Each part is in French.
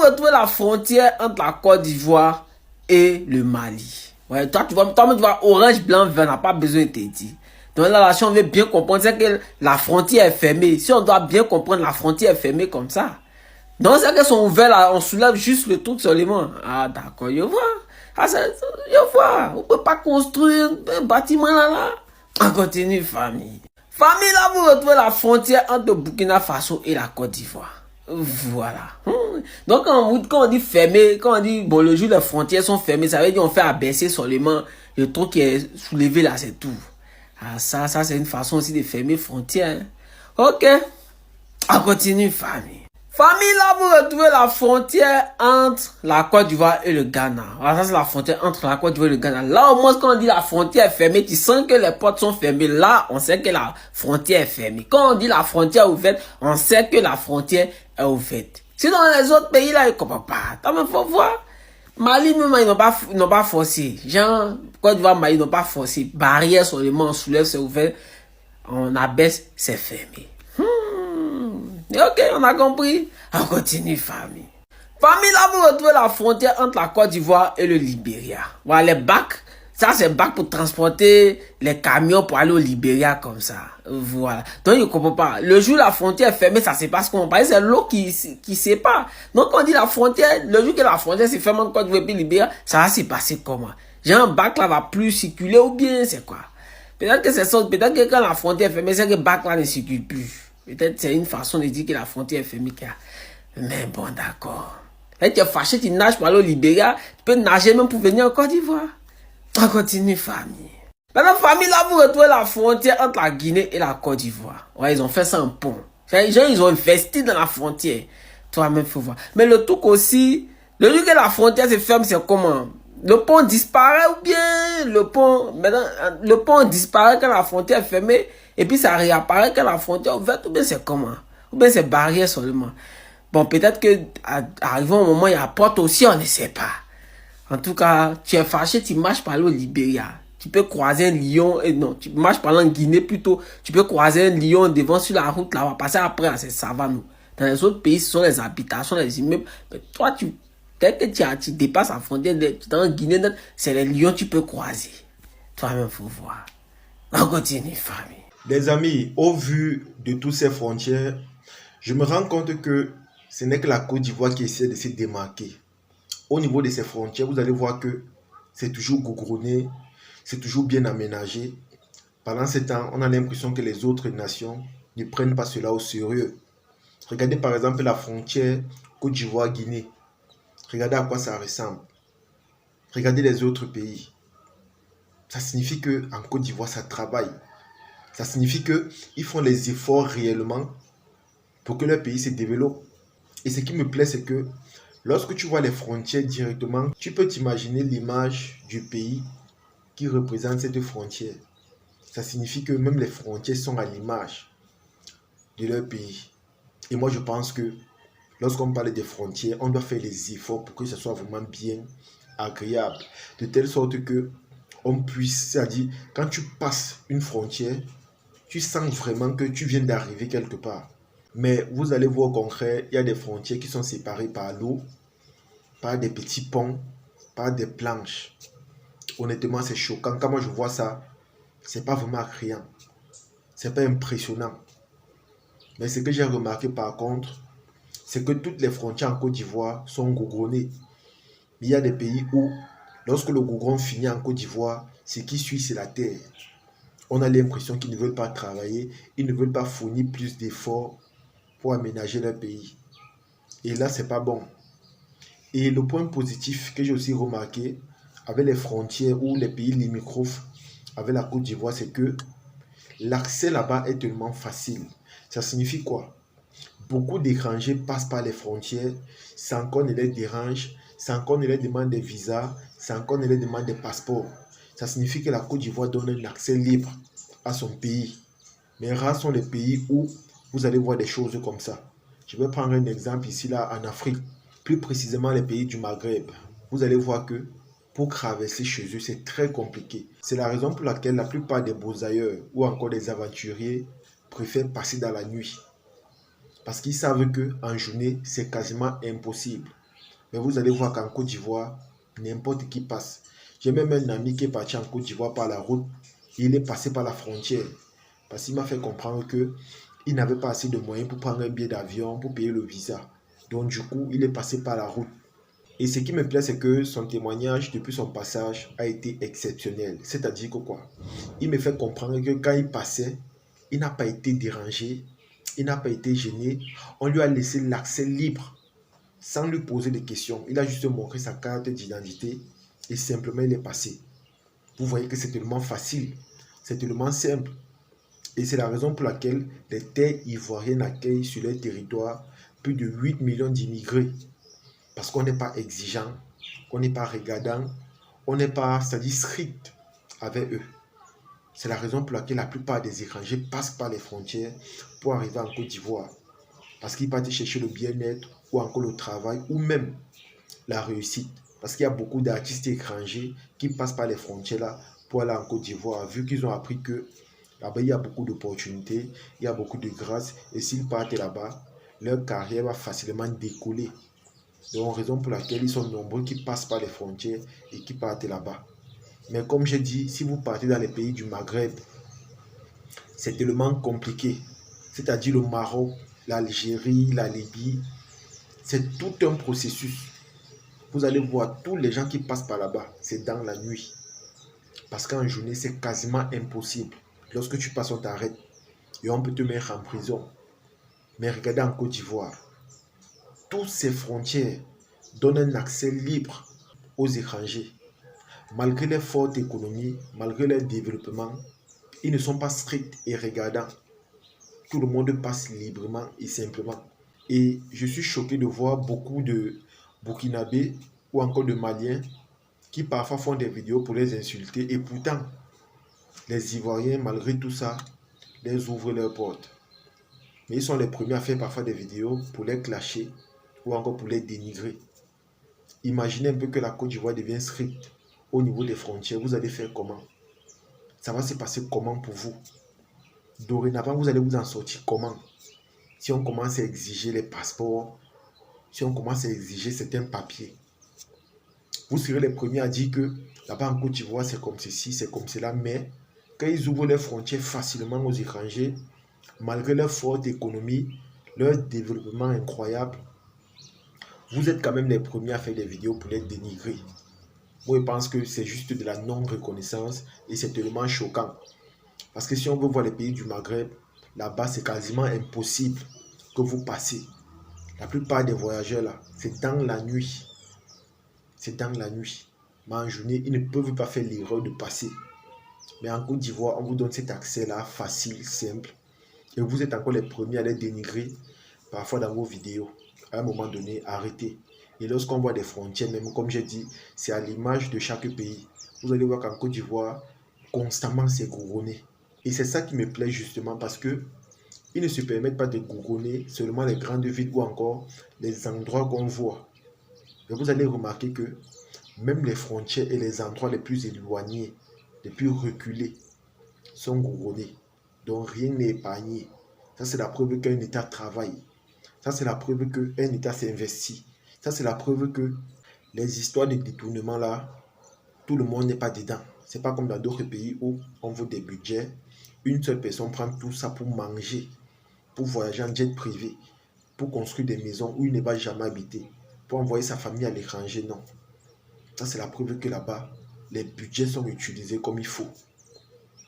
vous retrouvez la frontière entre la Côte d'Ivoire et le Mali. Ouais, toi, tu vois, orange, blanc, vert, n'a pas besoin de te dire. Donc là, si on veut bien comprendre, c'est que la frontière est fermée. Si on doit bien comprendre, la frontière est fermée comme ça. Donc c'est qu'elles sont ouvertes là, on soulève juste le truc seulement. Ah d'accord, je vois. Ah, je vois. On peut pas construire un bâtiment là. On continue, famille. Famille, là, vous retrouvez la frontière entre le Burkina Faso et la Côte d'Ivoire. Voilà. Donc, quand on dit fermé, quand on dit, bon, le jour les frontières sont fermées, ça veut dire qu'on fait abaisser seulement le truc qui est soulevé là, c'est tout. Ah, ça c'est une façon aussi de fermer frontières. Hein. Ok. On continue, famille. Famille, là, vous retrouvez la frontière entre la Côte d'Ivoire et le Ghana. Voilà, ça, c'est la frontière entre la Côte d'Ivoire et le Ghana. Là, au moins, quand on dit la frontière est fermée, tu sens que les portes sont fermées. Là, on sait que la frontière est fermée. Quand on dit la frontière est ouverte, on sait que la frontière est ouverte. Sinon, les autres pays, là, ils ne comprennent pas. Attends, mais faut voir. Mali, même, ils n'ont pas forcé. Genre, Côte d'Ivoire, Mali, ils n'ont pas forcé. Barrière seulement, on soulève, c'est ouvert. On abaisse, c'est fermé. Ok, on a compris. On continue, famille. Famille, là, vous retrouvez la frontière entre la Côte d'Ivoire et le Libéria. Voilà, les bacs. Ça, c'est bacs pour transporter les camions pour aller au Libéria comme ça. Voilà. Donc, je ne comprends pas. Le jour où la frontière est fermée, ça se passe comment? Parce que c'est l'eau qui sépare. Donc, quand on dit la frontière, le jour que la frontière se ferme entre Côte d'Ivoire et Libéria, ça va se passer comment? Genre, un bac là va plus circuler ou bien c'est quoi? Peut-être que c'est ça. Peut-être que quand la frontière est fermée, c'est que le bac là ne circule plus. Peut-être c'est une façon de dire que la frontière est fermée. Mais bon, d'accord. Et tu es fâché, tu nages pour aller au Libéria. Tu peux nager même pour venir en Côte d'Ivoire. On continue, famille. Maintenant, famille, là, vous retrouvez la frontière entre la Guinée et la Côte d'Ivoire. Ouais, ils ont fait ça en pont. Les gens, ils ont investi dans la frontière. Toi-même, faut voir. Mais le truc aussi, le jour que la frontière se ferme, c'est comment? Le pont disparaît ou bien maintenant, le pont disparaît quand la frontière est fermée et puis ça réapparaît quand la frontière est ouverte ou bien c'est comment? Ou bien c'est barrière seulement. Bon, peut-être que arrivant au moment, il y a porte aussi, on ne sait pas. En tout cas, tu es fâché, tu marches par là au Libéria. Tu peux croiser un lion, non, tu marches par là en Guinée plutôt. Tu peux croiser un lion devant sur la route là, on va passer après à ces savanes. Dans les autres pays, ce sont les habitations, les immeubles. Mais toi, dès que tu dépasses la frontière, dans Guinée, c'est les lions que tu peux croiser. Toi-même, faut voir. On continue, famille. Les amis, au vu de toutes ces frontières, je me rends compte que ce n'est que la Côte d'Ivoire qui essaie de se démarquer. Au niveau de ces frontières, vous allez voir que c'est toujours goudronné, c'est toujours bien aménagé. Pendant ce temps, on a l'impression que les autres nations ne prennent pas cela au sérieux. Regardez par exemple la frontière Côte d'Ivoire-Guinée. Regardez à quoi ça ressemble. Regardez les autres pays. Ça signifie qu'en Côte d'Ivoire, ça travaille. Ça signifie qu'ils font les efforts réellement pour que leur pays se développe. Et ce qui me plaît, c'est que lorsque tu vois les frontières directement, tu peux t'imaginer l'image du pays qui représente cette frontière. Ça signifie que même les frontières sont à l'image de leur pays. Et moi, je pense que lorsqu'on parle des frontières, on doit faire les efforts pour que ce soit vraiment bien agréable. De telle sorte que on puisse, c'est-à-dire, quand tu passes une frontière, tu sens vraiment que tu viens d'arriver quelque part. Mais vous allez voir au concret, il y a des frontières qui sont séparées par l'eau, par des petits ponts, par des planches. Honnêtement, c'est choquant. Quand moi je vois ça, c'est pas vraiment attrayant. C'est pas impressionnant. Mais ce que j'ai remarqué par contre, c'est que toutes les frontières en Côte d'Ivoire sont goudronnées. Il y a des pays où, lorsque le goudron finit en Côte d'Ivoire, ce qui suit, c'est la terre. On a l'impression qu'ils ne veulent pas travailler, ils ne veulent pas fournir plus d'efforts pour aménager leur pays. Et là, c'est pas bon. Et le point positif que j'ai aussi remarqué avec les frontières ou les pays limitrophes avec la Côte d'Ivoire, c'est que l'accès là-bas est tellement facile. Ça signifie quoi? Beaucoup d'étrangers passent par les frontières sans qu'on ne les dérange, sans qu'on ne les demande des visas, sans qu'on ne les demande des passeports. Ça signifie que la Côte d'Ivoire donne un accès libre à son pays. Mais rares sont les pays où vous allez voir des choses comme ça. Je vais prendre un exemple ici, là, en Afrique. Plus précisément, les pays du Maghreb. Vous allez voir que pour traverser chez eux, c'est très compliqué. C'est la raison pour laquelle la plupart des broussailleurs ou encore des aventuriers préfèrent passer dans la nuit. Parce qu'ils savent qu'en journée, c'est quasiment impossible. Mais vous allez voir qu'en Côte d'Ivoire, n'importe qui passe. J'ai même un ami qui est parti en Côte d'Ivoire par la route. Il est passé par la frontière. Parce qu'il m'a fait comprendre qu'il n'avait pas assez de moyens pour prendre un billet d'avion, pour payer le visa. Donc du coup, il est passé par la route. Et ce qui me plaît, c'est que son témoignage depuis son passage a été exceptionnel. C'est-à-dire que quoi? Il me fait comprendre que quand il passait, il n'a pas été dérangé, il n'a pas été gêné. On lui a laissé l'accès libre, sans lui poser de questions. Il a juste montré sa carte d'identité et simplement il est passé. Vous voyez que c'est tellement facile, c'est tellement simple. Et c'est la raison pour laquelle les terres ivoiriennes accueillent sur leur territoire plus de 8 millions d'immigrés. Parce qu'on n'est pas exigeant, on n'est pas regardant, on n'est pas, c'est-à-dire strict avec eux. C'est la raison pour laquelle la plupart des étrangers passent par les frontières pour arriver en Côte d'Ivoire. Parce qu'ils partent chercher le bien-être ou encore le travail ou même la réussite. Parce qu'il y a beaucoup d'artistes étrangers qui passent par les frontières là pour aller en Côte d'Ivoire, vu qu'ils ont appris que là-bas il y a beaucoup d'opportunités, il y a beaucoup de grâce, et s'ils partent là-bas, leur carrière va facilement décoller. Donc, raison pour laquelle ils sont nombreux qui passent par les frontières et qui partent là-bas. Mais comme j'ai dit, si vous partez dans les pays du Maghreb, c'est tellement compliqué. C'est-à-dire le Maroc, l'Algérie, la Libye, c'est tout un processus. Vous allez voir tous les gens qui passent par là-bas, c'est dans la nuit. Parce qu'en journée, c'est quasiment impossible. Lorsque tu passes, on t'arrête et on peut te mettre en prison. Mais regardez en Côte d'Ivoire, toutes ces frontières donnent un accès libre aux étrangers. Malgré les fortes économies, malgré leur développement, ils ne sont pas stricts et regardants. Tout le monde passe librement et simplement. Et je suis choqué de voir beaucoup de Burkinabés ou encore de Maliens qui parfois font des vidéos pour les insulter. Et pourtant, les Ivoiriens, malgré tout ça, les ouvrent leurs portes. Mais ils sont les premiers à faire parfois des vidéos pour les clasher ou encore pour les dénigrer. Imaginez un peu que la Côte d'Ivoire devient stricte au niveau des frontières. Vous allez faire comment? Ça va se passer comment pour vous? Dorénavant, vous allez vous en sortir comment? Si on commence à exiger les passeports, si on commence à exiger certains papiers, vous serez les premiers à dire que là-bas en Côte d'Ivoire, c'est comme ceci, c'est comme cela. Mais quand ils ouvrent les frontières facilement aux étrangers, malgré leur forte économie, leur développement incroyable, vous êtes quand même les premiers à faire des vidéos pour les dénigrer. Moi, je pense que c'est juste de la non-reconnaissance et c'est tellement choquant. Parce que si on veut voir les pays du Maghreb, là-bas, c'est quasiment impossible que vous passiez. La plupart des voyageurs, là, c'est dans la nuit. C'est dans la nuit. Mais en journée, ils ne peuvent pas faire l'erreur de passer. Mais en Côte d'Ivoire, on vous donne cet accès-là, facile, simple. Et vous êtes encore les premiers à les dénigrer, parfois dans vos vidéos. À un moment donné, arrêtez. Et lorsqu'on voit des frontières, même comme j'ai dit, c'est à l'image de chaque pays. Vous allez voir qu'en Côte d'Ivoire, constamment, c'est gouronné. Et c'est ça qui me plaît justement parce que ils ne se permettent pas de gouronner seulement les grandes villes ou encore les endroits qu'on voit. Et vous allez remarquer que même les frontières et les endroits les plus éloignés, les plus reculés, sont gouronnés. Donc rien n'est épargné. Ça, c'est la preuve qu'un État travaille. Ça, c'est la preuve qu'un État s'investit. Ça, c'est la preuve que les histoires de détournement là, tout le monde n'est pas dedans. C'est pas comme dans d'autres pays où on veut des budgets. Une seule personne prend tout ça pour manger, pour voyager en jet privé, pour construire des maisons où il ne va jamais habiter, pour envoyer sa famille à l'étranger. Non. Ça, c'est la preuve que là-bas, les budgets sont utilisés comme il faut.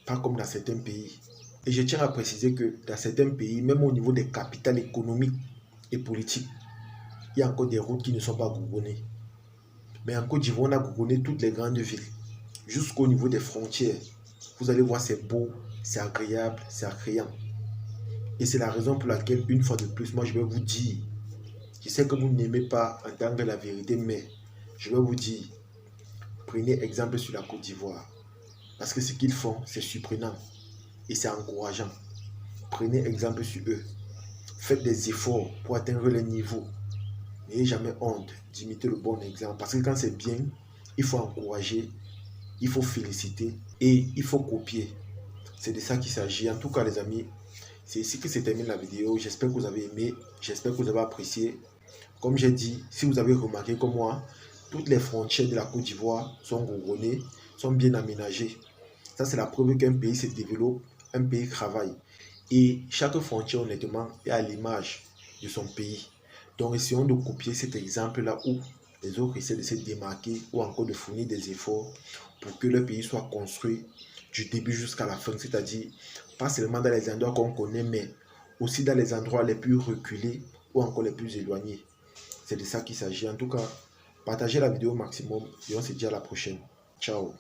Pas comme dans certains pays. Et je tiens à préciser que dans certains pays, même au niveau des capitales économiques et politiques, il y a encore des routes qui ne sont pas gouvernées. Mais en Côte d'Ivoire, on a gouverné toutes les grandes villes, jusqu'au niveau des frontières. Vous allez voir, c'est beau, c'est agréable, c'est attrayant. Et c'est la raison pour laquelle, une fois de plus, moi je vais vous dire, je sais que vous n'aimez pas entendre la vérité, mais je vais vous dire, prenez exemple sur la Côte d'Ivoire. Parce que ce qu'ils font, c'est surprenant et c'est encourageant. Prenez exemple sur eux. Faites des efforts pour atteindre les niveaux. N'ayez jamais honte d'imiter le bon exemple. Parce que quand c'est bien, il faut encourager, il faut féliciter et il faut copier. C'est de ça qu'il s'agit. En tout cas, les amis, c'est ici que se termine la vidéo. J'espère que vous avez aimé, j'espère que vous avez apprécié. Comme j'ai dit, si vous avez remarqué comme moi, toutes les frontières de la Côte d'Ivoire sont goudronnées, sont bien aménagées. Ça, c'est la preuve qu'un pays se développe, un pays travaille. Et chaque frontière, honnêtement, est à l'image de son pays. Donc, essayons de copier cet exemple-là où les autres essaient de se démarquer ou encore de fournir des efforts pour que le pays soit construit du début jusqu'à la fin. C'est-à-dire, pas seulement dans les endroits qu'on connaît, mais aussi dans les endroits les plus reculés ou encore les plus éloignés. C'est de ça qu'il s'agit. En tout cas, partagez la vidéo au maximum et on se dit à la prochaine. Ciao.